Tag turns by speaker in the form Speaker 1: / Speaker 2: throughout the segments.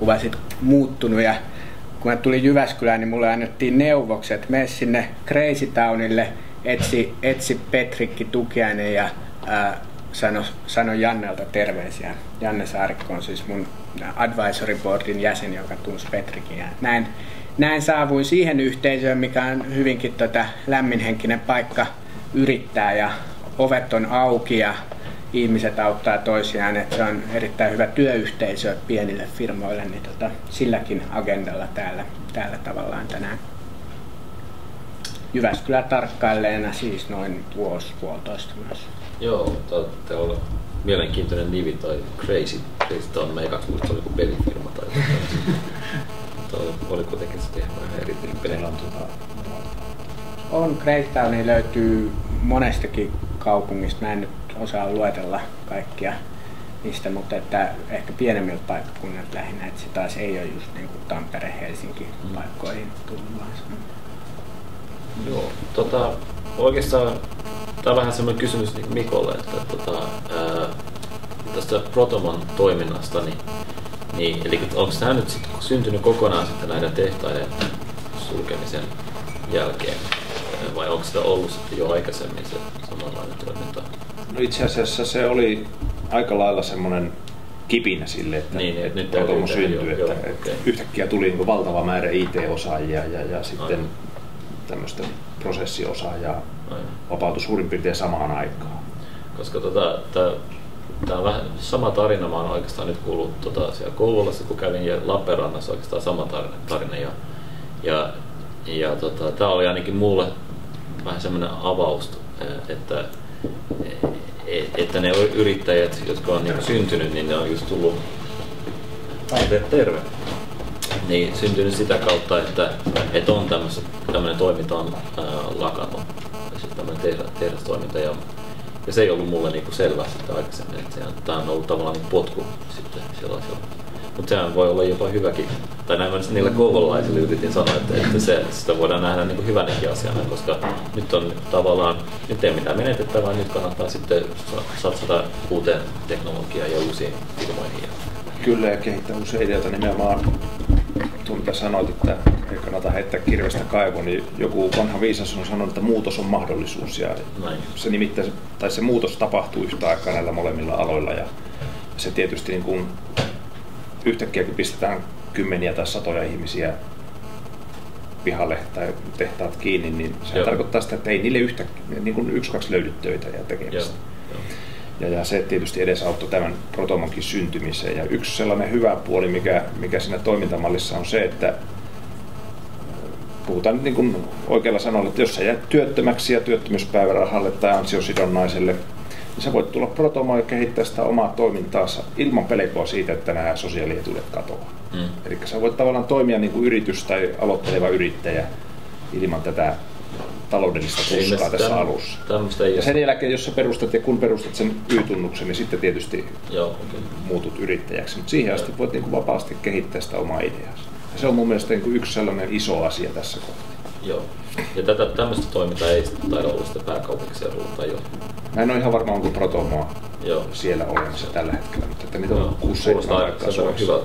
Speaker 1: kuvasit muuttunut ja kun mä tulin Jyväskylään, niin mulle annettiin neuvokset, mene sinne Crazy Townille, etsi Petrikki Tukiainen ja sano Jannelta terveisiä. Janne Saarikko on siis mun advisory boardin jäsen, joka tunsi Petrikin. Ja näin saavuin siihen yhteisöön, mikä on hyvinkin lämminhenkinen paikka yrittää ja ovet on auki ja ihmiset auttaa toisiaan, että se on erittäin hyvä työyhteisö pienille firmoille, niin silläkin agendalla täällä tavallaan tänään. Jyväskylä tarkkailleena siis noin puolitoista myös.
Speaker 2: Joo, tää on mielenkiintoinen nimi tai Crazy Town. Mä ekaksi muista oli joku pelifirma tai oli kuitenkin sitten ihan erityinen peli.
Speaker 1: On, Crazy Townia löytyy monestakin kaupungista. Mä en nyt osaa luetella kaikkia niistä, mutta että ehkä pienemmiltä paikkakunnilta lähinnä, että se taas ei ole just niin kuin Tampere, Helsinki paikkoihin tullut vaan.
Speaker 2: Joo, oikeastaan tää on vähän semmoinen kysymys niin Mikolle, että tästä Protomon toiminnasta, niin eli onko tämä nyt sitten syntynyt kokonaan sitten näiden tehtaiden sulkemisen jälkeen, vai onko sitä ollut sitten jo aikaisemmin se samanlainen toiminta?
Speaker 3: No itse asiassa se oli aika lailla semmoinen kipinä sille, että nyt Protomo syntyi, että yhtäkkiä tuli niin valtava määrä IT-osaajia ja sitten tämmöistä prosessiosaajaa vapautui suurin piirtein samaan aikaan.
Speaker 2: Koska tämä on vähän sama tarina, mä oon oikeastaan nyt kuullut siellä Kouvolassa, kun kävin Lappeenrannassa oikeastaan sama tarina. Tämä oli ainakin mulle vähän semmoinen avaus, että ne yrittäjät, jotka on niin syntynyt, niin ne on just tullut terve. Niin syntynyt sitä kautta, että on tämmöinen toiminta on lakannut, sitten tämmöinen tehdastoiminta. Ja se ei ollut mulle niinku selvä sitten aikaisemmin, että tämä on ollut tavallaan niinku potku sitten sellaisella. Mutta sehän voi olla jopa hyväkin, tai näin mä niillä kouvolaisille yritin sanoa, että sitä voidaan nähdä niinku hyvänäkin asiana, koska nyt on tavallaan, nyt ei mitään menetettävää, nyt kannattaa sitten satsata uuteen teknologiaan ja uusiin firmoihin.
Speaker 3: Kyllä, ja kehittää uusia ideoita nimenomaan. Tuo mitä sanoit, että ei kannata heittää kirvestä kaivoon, niin joku vanha viisas on sanonut, että muutos on mahdollisuus. Ja se nimittäin, tai se muutos tapahtuu yhtä aikaa näillä molemmilla aloilla. Ja se tietysti niin kuin yhtäkkiä, kun pistetään kymmeniä tai satoja ihmisiä pihalle tai tehtaat kiinni, niin se tarkoittaa sitä, että ei niille niin kuin 1-2 löydy töitä ja tekemistä. Ja se tietysti edesauttoi tämän Protomonkin syntymiseen. Ja yksi sellainen hyvä puoli, mikä siinä toimintamallissa on se, että puhutaan niin kuin oikealla sanoilla, että jos sä jäät työttömäksi ja työttömyyspäivärahalle tai ansiosidonnaiselle, niin sä voit tulla Protomoon ja kehittää sitä omaa toimintaansa ilman pelkoa siitä, että nämä sosiaalietuudet katoaa. Eli sä voit tavallaan toimia niin kuin yritys tai aloitteleva yrittäjä ilman tätä taloudellista tuskaa tässä alussa. Ja sen jälkeen, jos sä perustat ja kun perustat sen Y-tunnuksen, niin sitten tietysti muutut yrittäjäksi. Mutta siihen asti voit niin kuin vapaasti kehittää sitä omaa ideaasi. Ja se on mun mielestä niin kuin yksi sellainen iso asia tässä kohtaa.
Speaker 2: Joo. Ja tämmöistä toimintaa ei taida olla sitä pääkaupunkiseudulla tai jo.
Speaker 3: Mä en ole ihan varma, onko Protomoa siellä olemassa tällä hetkellä, mutta että niitä on 6-7 paikkaa Suomessa.
Speaker 2: Hyvä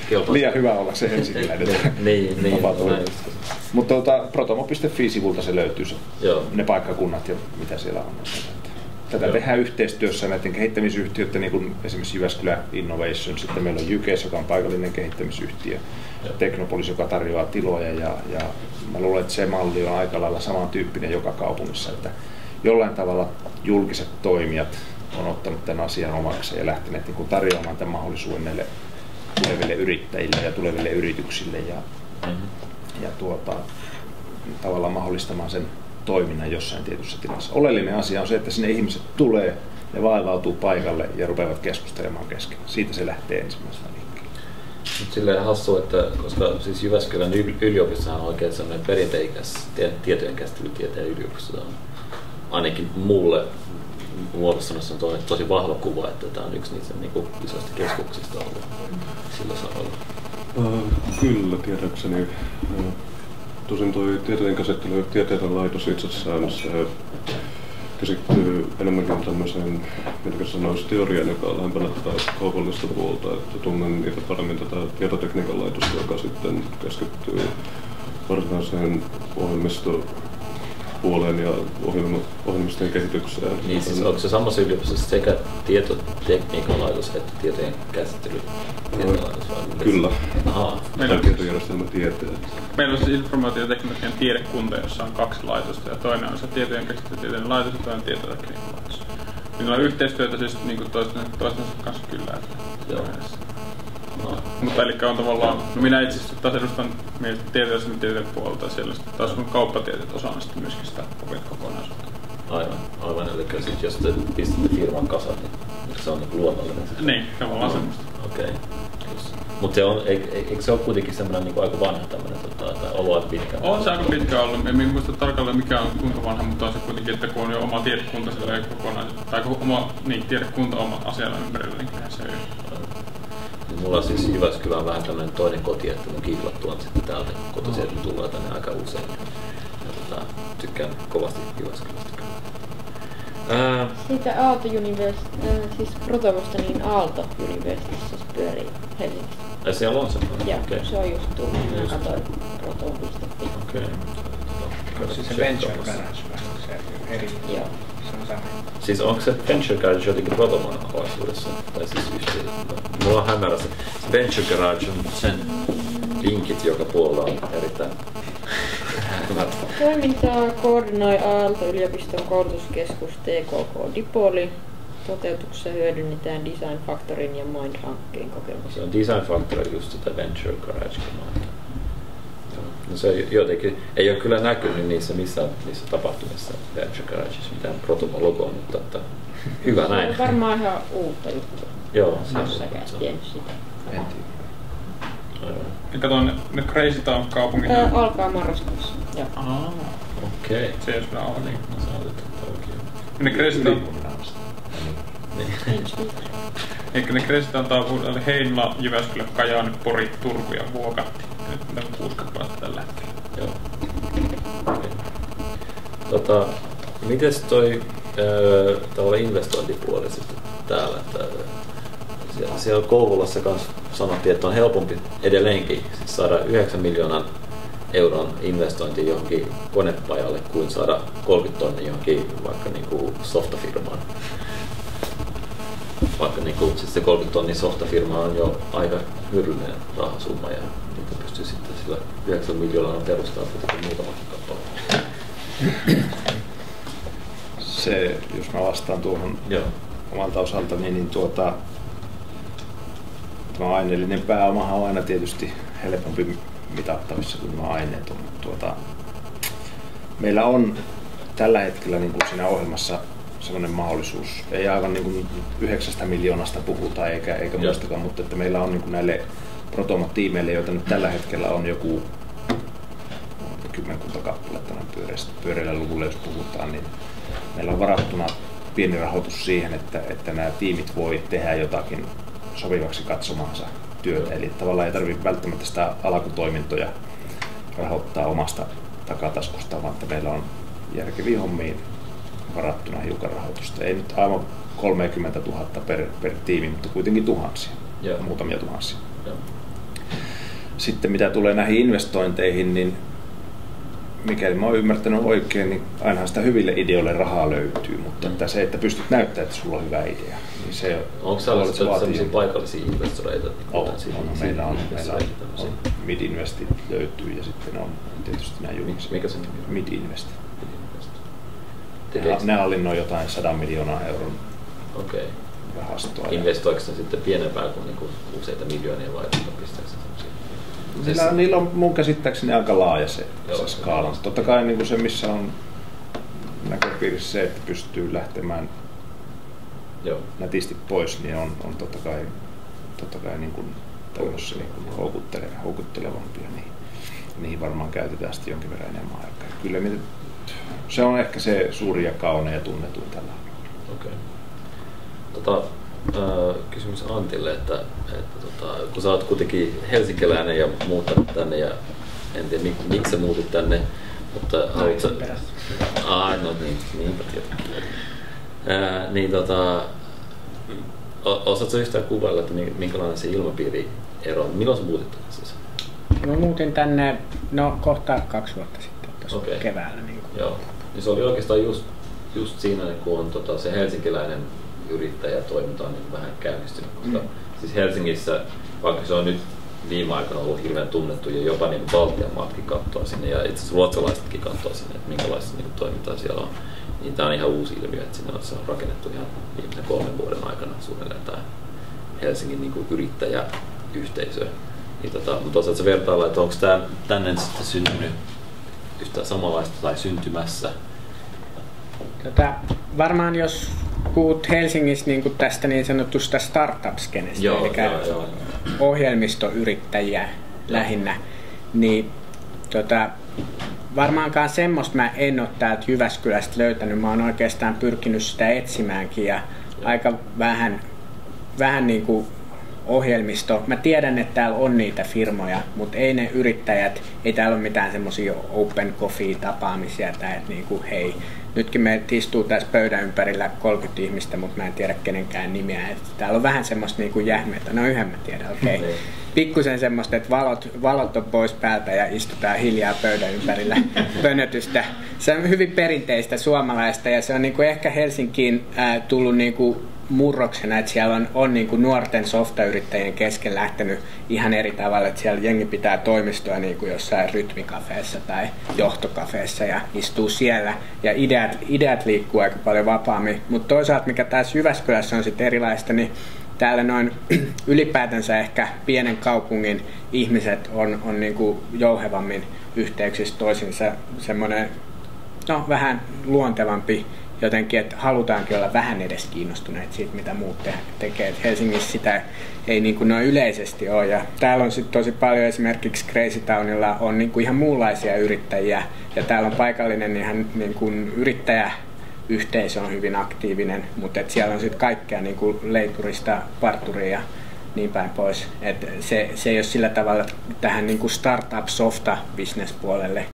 Speaker 2: kyllä.
Speaker 3: Liian hyvä olla se helsinkiläinen.
Speaker 2: niin.
Speaker 3: Mutta protomo.fi-sivulta se löytyy ne paikkakunnat ja mitä siellä on. Tätä tehdään yhteistyössä näiden kehittämisyhtiöiden, niin kuin esimerkiksi Jyväskylä Innovation, sitten meillä on Jykes, joka on paikallinen kehittämisyhtiö, Teknopolis, joka tarjoaa tiloja ja mä luulen, että se malli on aika lailla samantyyppinen joka kaupungissa, että jollain tavalla julkiset toimijat on ottanut tämän asian omakseen ja lähteneet niin kuin tarjoamaan tämän mahdollisuuden näille tuleville yrittäjille ja tuleville yrityksille ja tavallaan mahdollistamaan sen toiminnan jossain tietyssä tilassa. Oleellinen asia on se, että sinne ihmiset tulee ja vaivautuu paikalle ja rupeavat keskustelemaan keskenään. Siitä se lähtee ensimmäisenä liikkeelle.
Speaker 2: Silleen hassu, että koska siis Jyväskylän yliopistohan on oikein sellainen perinteikäs tietojenkäsittelytieteen yliopisto. Ainakin mulle muodostunut on tosi vahva kuva, että tämä on yksi niistä niin isoista keskuksista ollut sillä saralla.
Speaker 4: Kyllä, tiedäkseni. Tosin tuo tietojenkäsittely tieteiden laitos itsessään se keskittyy enemmänkin tämmöiseen, mitä sanoisi, teoriaan, joka on lähempänä tätä kaupallista puolta. Että tunnen niitä paremmin tätä tietotekniikan laitosta, joka sitten keskittyy varsinaiseen ohjelmistopuoleen ja ohjelmistojen kehitykseen.
Speaker 2: Niin siis onko se samassa yliopistossa sekä tietotekniikan laitos että tietojen käsittely?
Speaker 4: Kyllä.
Speaker 2: Ahaa.
Speaker 4: Meillä on tietojärjestelmätieteet.
Speaker 5: Meillä on siis informaatioteknologian tiedekunta, jossa on 2 laitosta ja toinen on se tietojen käsittelytieteen laitos ja toinen tietotekniikan laitos. Niillä on yhteistyötä siis niin toistensa kanssa kyllä.
Speaker 2: Joo. No.
Speaker 5: Mutta eli on tavallaan, no minä itse asiassa taas edustan tieteen puolta ja siellä taas on kauppatieteet osana sitten myöskin sitä kokonaisuutta.
Speaker 2: Aivan. Eli sit jos te pistätte firman kasaan, niin se on luonnollinen.
Speaker 5: Niin, tavallaan semmoista.
Speaker 2: Okei. Mutta eikö se ole kuitenkin semmoinen niin aika vanha tämmöinen, tai ollut aika pitkä?
Speaker 5: On se aika pitkä ollut. En muista tarkalleen mikä on kuinka vanha, mutta on se kuitenkin, että kun on jo oma tiedekunta sillä ei kokonaan, tai tiedekunta oma asialla ympärillä, niin se ei.
Speaker 2: Mulla on siis Jyväskylä vähän tämmöinen toinen koti, että mun kiiklattu on sitten täältä kotoiselta tullaan tänne aika usein. Ja tykkään kovasti Jyväskylästä kyllä.
Speaker 6: Siitä Aalto University, siis Protomosta niin Aalto University siis pyörii Helsingissä.
Speaker 2: Ai siellä on semmoinen?
Speaker 6: Joo,
Speaker 2: okay.
Speaker 6: Se on just tullut. Mä katsoin protomo.fi.
Speaker 2: Okei.
Speaker 1: Onko se Venture Garage vai se eri?
Speaker 6: Joo.
Speaker 1: Se on sama.
Speaker 2: Siis onko se Venture Garage jotenkin Protomon alaisuudessa? Tai siis yhteen? Mulla on hämärä se Venture Garage on sen linkit joka puolella on erittäin hämärä.
Speaker 6: Toimintaa koordinoi Aalto-yliopiston koulutuskeskus TKK Dipoli. Toteutuksessa hyödynnetään Design Factoryn ja Mind-hankkeen kokemuksia.
Speaker 2: Se on Design Factory just sitä Venture Garage. No se jotenkin ei ole kyllä näkynyt niissä tapahtumissa Venture Garageissa mitään Protomo-logoa, mutta että hyvä näin.
Speaker 6: Se on varmaan ihan uutta juttua.
Speaker 2: Joo,
Speaker 6: se on tiennyt sitä.
Speaker 5: Ja katsoin, ne Crazy Town kaupungit.
Speaker 6: Alkaa marraskuussa. Joo.
Speaker 2: Okei.
Speaker 5: Se jos nää on.
Speaker 2: Niin, no se on toki.
Speaker 5: Ne Crazy Town. Eikö ne Crazy Town oli Heinola, Jyväskylä, Kajaani, Pori, Turku ja Vuokatti. Nyt ne on 6 kappaletta tällä hetkellä.
Speaker 2: Joo. Okay. Mites toi tavallaan investointipuoli sitten täällä? Siellä Kouvolassa kanssa sanottiin, että on helpompi edelleenkin siis saada 9 miljoonan euron investointi johonkin konepajalle kuin saada 30 tonnia johonkin vaikka niinku softafirmaan. Vaikka niinku, siis se 30 tonnia softafirma on jo aika hyödyllinen rahasumma ja niitä pystyy sitten sillä 9 miljoonaa perustamaan kuitenkin muutamakin kappale.
Speaker 3: Se, jos mä vastaan tuohon omalta osaltani, niin tämä aineellinen pääomahan on aina tietysti helpompi mitattavissa kuin nämä aineet on. Meillä on tällä hetkellä niin kuin siinä ohjelmassa sellainen mahdollisuus, ei aivan niin kuin 9 miljoonasta puhuta eikä muistakaan, mutta että meillä on niin kuin näille Protomo-tiimeille, joita nyt tällä hetkellä on joku 10 kappaletta pyöreillä luvulla, jos puhutaan, niin meillä on varattuna pieni rahoitus siihen, että nämä tiimit voi tehdä jotakin sopivaksi katsomansa työtä. Eli tavallaan ei tarvitse välttämättä sitä alkutoimintoja rahoittaa omasta takataskusta, vaan että meillä on järkeviin hommiin varattuna hiukan rahoitusta. Ei nyt aivan 30 000 per tiimi, mutta kuitenkin tuhansia, muutamia tuhansia. Sitten mitä tulee näihin investointeihin, niin mikäli mä oon ymmärtänyt oikein, niin ainahan sitä hyville ideoille rahaa löytyy, mutta että se, että pystyt näyttämään, että sulla on hyvä idea, niin se
Speaker 2: onko sellaisia paikallisia investoreita?
Speaker 3: Meillä on Mid-Investit löytyy ja sitten on tietysti nämä julkiset.
Speaker 2: Mikä se nimi on?
Speaker 3: Mid-Invest. Ne hallinnoi jotain 100 miljoonaa euron rahastoa.
Speaker 2: Investoiko se sitten pienempää kuin niinku useita miljoonia vai pistääkö se?
Speaker 3: Niillä on mun käsittääkseni aika laaja se skaala. Totta kai niin kuin se, missä on näköpiirissä se, että pystyy lähtemään nätisti pois, niin on totta kai niin kuin tämmöisiä niin houkuttelevampia. Niihin varmaan käytetään sitten jonkin verran enemmän aikaa. Kyllä se on ehkä se suuri ja kaunein ja tunnetuin tällä.
Speaker 2: Okei. Kysymys Antille, että kun sä oot kuitenkin helsinkiläinen ja muuttanut tänne ja en tiedä miksi sä muutit tänne, Mutta haluatko... no niin, niinpä tietenkin. Osaatko yhtään kuvailla, että minkälainen se ilmapiiriero on? Milloin sä muutit tänne siis?
Speaker 1: Mä muutin tänne, kohta 2 vuotta sitten, tuossa keväällä. Niin
Speaker 2: joo, niin se oli oikeastaan just siinä, kun on se helsinkiläinen yrittäjätoiminta on niin vähän käynnistynyt, koska siis Helsingissä, vaikka se on nyt viime aikoina ollut hirveän tunnettu ja jopa niin Baltian maatkin katsoo sinne ja itse asiassa ruotsalaisetkin katsoo sinne, että minkälaista niin toimintaa siellä on. Niin tämä on ihan uusi ilmiö, että sinne on rakennettu ihan viimeisen 3 vuoden aikana suunnilleen tämä Helsingin niin kuin yrittäjäyhteisö. Niin mutta osaatko vertailla, että onko tänne sitten syntynyt yhtään samanlaista tai syntymässä?
Speaker 1: Varmaan jos puhut Helsingissä niin tästä niin sanotusta startup-skenestä, eli ohjelmistoyrittäjiä lähinnä, niin varmaankaan semmoista mä en ole täältä Jyväskylästä löytänyt. Mä oon oikeastaan pyrkinyt sitä etsimäänkin ja aika vähän niin kuin ohjelmisto. Mä tiedän, että täällä on niitä firmoja, mutta ei ne yrittäjät, ei täällä ole mitään semmosia open coffee-tapaamisia tai että niin kuin hei, nytkin me istuu tässä pöydän ympärillä 30 ihmistä, mutta mä en tiedä kenenkään nimeä. Että täällä on vähän semmoista niin kuin jähmeitä. No yhden mä tiedän, okei. Pikkusen semmoista, että valot on pois päältä ja istutaan hiljaa pöydän ympärillä pönötystä. Se on hyvin perinteistä suomalaista ja se on niin kuin ehkä Helsinkiin tullut niin kuin murroksena, että siellä on niin kuin nuorten softayrittäjien kesken lähtenyt ihan eri tavalla, että siellä jengi pitää toimistoa niin kuin jossain rytmikafeessa tai johtokafeessa ja istuu siellä ja ideat liikkuu aika paljon vapaammin, mutta toisaalta mikä tässä Jyväskylässä on sitten erilaista, niin täällä noin ylipäätänsä ehkä pienen kaupungin ihmiset on niin kuin jouhevammin yhteyksissä toisinsa, semmoinen vähän luontevampi jotenkin, että halutaankin olla vähän edes kiinnostuneet siitä, mitä muut tekee. Et Helsingissä sitä ei niin kuin noin yleisesti ole. Ja täällä on sitten tosi paljon esimerkiksi Crazy Townilla on niin kuin ihan muunlaisia yrittäjiä. Ja täällä on paikallinen ihan niin kuin yrittäjäyhteisö on hyvin aktiivinen, mutta siellä on sitten kaikkea niin kuin leiturista parturia ja niin päin pois. Et se ei ole sillä tavalla tähän niin kuin startup-softa-business-puolelle